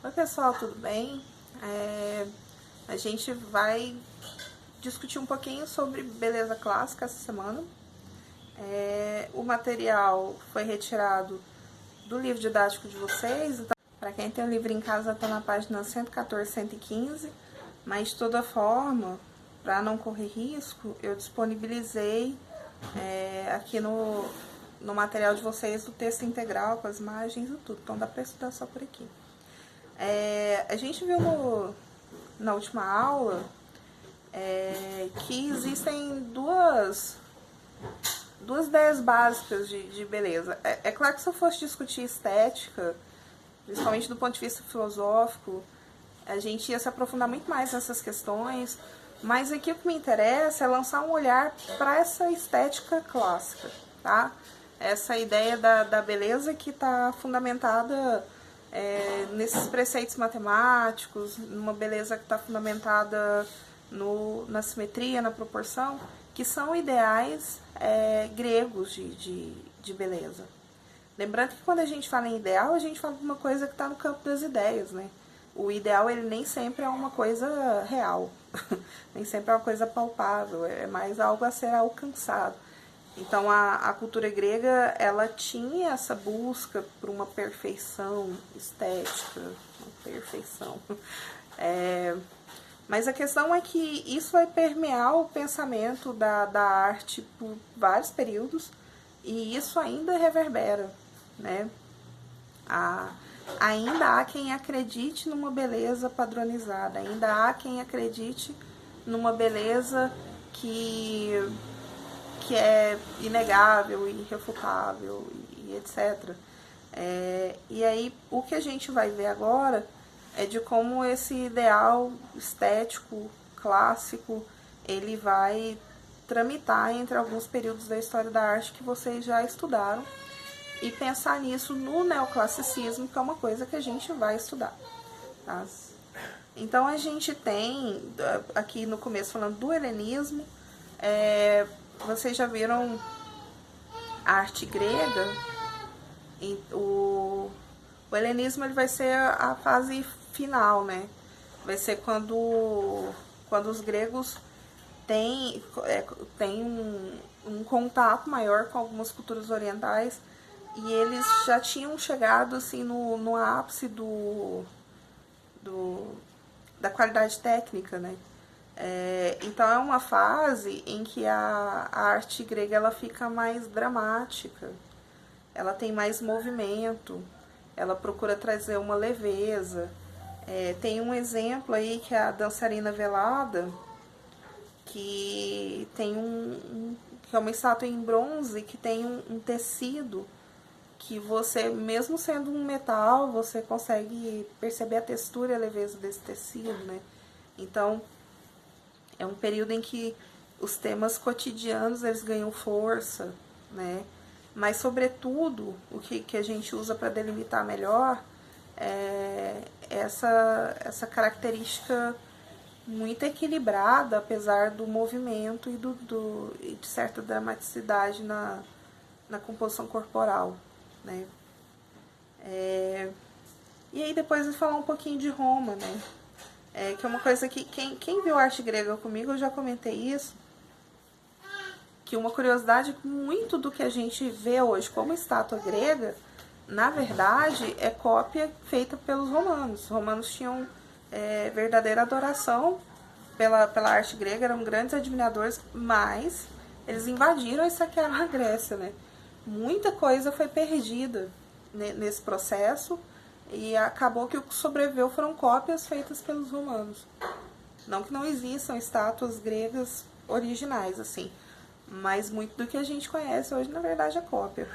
Oi pessoal, tudo bem? A gente vai discutir um pouquinho sobre beleza clássica essa semana. O material foi retirado do livro didático de vocês, então, para quem tem o livro em casa está na página 114, 115, mas de toda forma, para não correr risco, eu disponibilizei aqui no material de vocês o texto integral com as imagens e tudo, então dá para estudar só por aqui. A gente viu na última aula que existem duas ideias básicas de beleza. É claro que se eu fosse discutir estética, principalmente do ponto de vista filosófico, a gente ia se aprofundar muito mais nessas questões, mas aqui o que me interessa é lançar um olhar para essa estética clássica, tá? Essa ideia da beleza que está fundamentada nesses preceitos matemáticos, numa beleza que está fundamentada na simetria, na proporção, que são ideais gregos de beleza. Lembrando que quando a gente fala em ideal, a gente fala de uma coisa que está no campo das ideias, né? O ideal, ele nem sempre é uma coisa real, nem sempre é uma coisa palpável, é mais algo a ser alcançado. Então, a cultura grega, ela tinha essa busca por uma perfeição estética, uma perfeição. Mas a questão é que isso vai permear o pensamento da arte por vários períodos, e isso ainda reverbera, né? Ainda há quem acredite numa beleza padronizada, ainda há quem acredite numa beleza que é inegável, irrefutável e etc. E aí, o que a gente vai ver agora é de como esse ideal estético, clássico, ele vai tramitar entre alguns períodos da história da arte que vocês já estudaram e pensar nisso no neoclassicismo, que é uma coisa que a gente vai estudar. Tá? Então, a gente tem, aqui no começo, falando do helenismo, vocês já viram a arte grega. O helenismo, ele vai ser a fase final, né? Vai ser quando os gregos têm um contato maior com algumas culturas orientais, e eles já tinham chegado assim no ápice da qualidade técnica, né? Então é uma fase em que a arte grega ela fica mais dramática, ela tem mais movimento, ela procura trazer uma leveza. Tem um exemplo aí que é a dançarina velada, que tem que é uma estátua em bronze que tem um tecido que você, mesmo sendo um metal, você consegue perceber a textura e a leveza desse tecido, né? Então, é um período em que os temas cotidianos eles ganham força, né? Mas, sobretudo, o que a gente usa para delimitar melhor é essa característica muito equilibrada, apesar do movimento e de certa dramaticidade na composição corporal, né? E aí depois eu vou falar um pouquinho de Roma, né? Que é uma coisa que quem viu arte grega comigo, eu já comentei isso, que uma curiosidade, muito do que a gente vê hoje como estátua grega, na verdade, é cópia feita pelos romanos. Os romanos tinham verdadeira adoração pela arte grega, eram grandes admiradores, mas eles invadiram e saquearam a Grécia, né? Muita coisa foi perdida nesse processo, e acabou que o que sobreviveu foram cópias feitas pelos romanos. Não que não existam estátuas gregas originais, assim, mas muito do que a gente conhece hoje, na verdade, é cópia.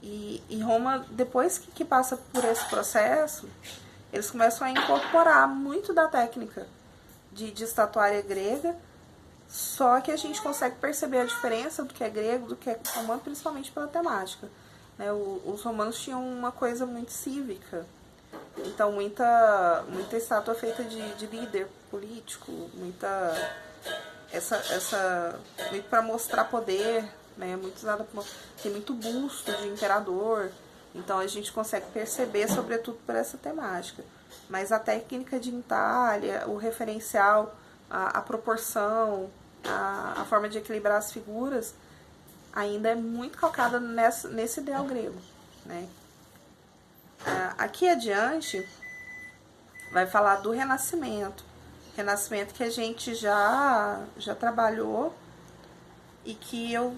E Roma, depois que passa por esse processo, eles começam a incorporar muito da técnica de estatuária grega, só que a gente consegue perceber a diferença do que é grego, do que é romano, principalmente pela temática. Né? Os romanos tinham uma coisa muito cívica, então muita estátua feita de líder político, muito para mostrar poder, né? Muito usada tem muito busto de imperador, então a gente consegue perceber, sobretudo, por essa temática. Mas a técnica de entalhe, o referencial, a proporção, a forma de equilibrar as figuras, ainda é muito calcada nesse ideal grego, né? Aqui adiante vai falar do Renascimento. Renascimento que a gente já trabalhou e que eu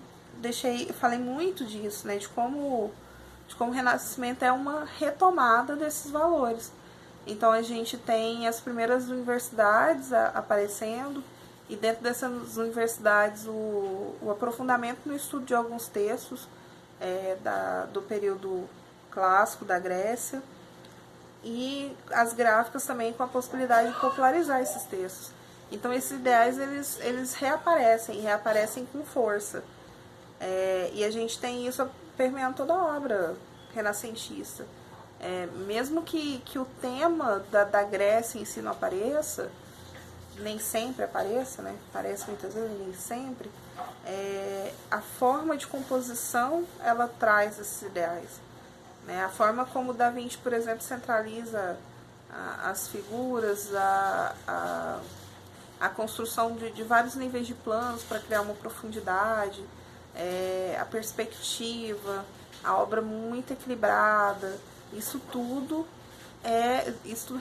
falei muito disso, né? De como o Renascimento é uma retomada desses valores. Então a gente tem as primeiras universidades aparecendo, e dentro dessas universidades o aprofundamento no estudo de alguns textos do período clássico da Grécia, e as gráficas também com a possibilidade de popularizar esses textos. Então esses ideais eles reaparecem com força. E a gente tem isso permeando toda a obra renascentista. Mesmo que o tema da Grécia em si não apareça, nem sempre apareça, né? Aparece muitas vezes, nem sempre. A forma de composição, ela traz esses ideais. Né? A forma como Da Vinci, por exemplo, centraliza as figuras, a construção de vários níveis de planos para criar uma profundidade, a perspectiva, a obra muito equilibrada, isso tudo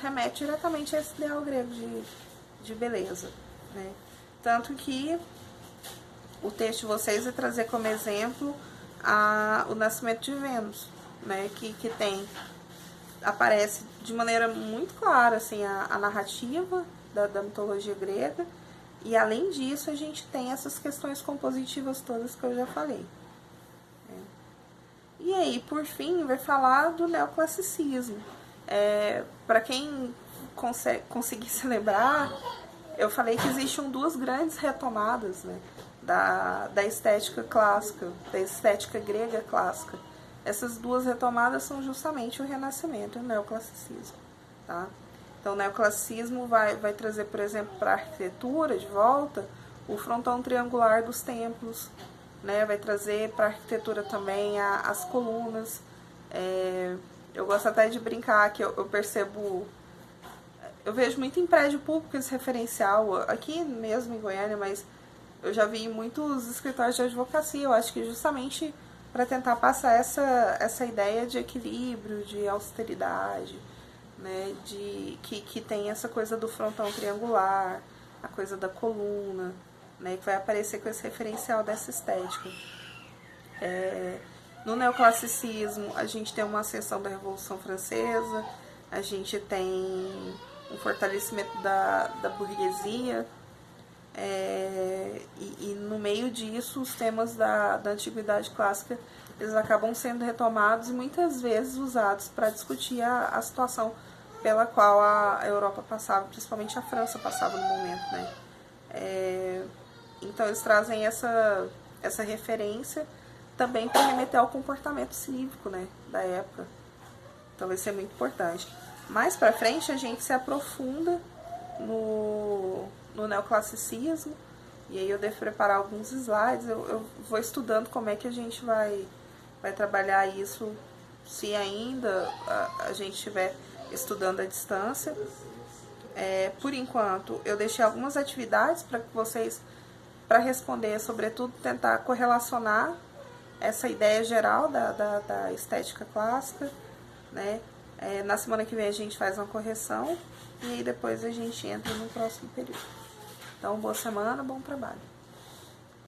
remete diretamente a esse ideal grego de beleza, né? Tanto que o texto de vocês vai trazer como exemplo o nascimento de Vênus, né? Que aparece de maneira muito clara assim, a narrativa da mitologia grega, e além disso a gente tem essas questões compositivas todas que eu já falei. E aí, por fim, vai falar do neoclassicismo. Para quem conseguir se lembrar, eu falei que existiam duas grandes retomadas, né, da estética clássica, da estética grega clássica. Essas duas retomadas são justamente o Renascimento e o neoclassicismo. Tá? Então, o neoclassicismo vai trazer, por exemplo, para a arquitetura de volta o frontão triangular dos templos, né? Vai trazer para a arquitetura também as colunas. Eu gosto até de brincar que eu percebo, eu vejo muito em prédio público esse referencial, aqui mesmo em Goiânia, mas eu já vi muitos escritórios de advocacia, eu acho que justamente para tentar passar essa ideia de equilíbrio, de austeridade, né, que tem essa coisa do frontão triangular, a coisa da coluna, né, que vai aparecer com esse referencial dessa estética. No neoclassicismo, a gente tem uma ascensão da Revolução Francesa, a gente tem um fortalecimento da burguesia, e no meio disso, os temas da Antiguidade Clássica, eles acabam sendo retomados e muitas vezes usados para discutir a situação pela qual a Europa passava, principalmente a França passava no momento, né? Então eles trazem essa referência também para remeter ao comportamento cívico, né, da época. Então vai ser muito importante. Mais para frente a gente se aprofunda no neoclassicismo, e aí eu devo preparar alguns slides, eu vou estudando como é que a gente vai trabalhar isso, se ainda a gente estiver estudando à distância. Por enquanto, eu deixei algumas atividades para que vocês, para responder, sobretudo, tentar correlacionar essa ideia geral da estética clássica, né? Na semana que vem a gente faz uma correção, e aí depois a gente entra no próximo período. Então, boa semana, bom trabalho.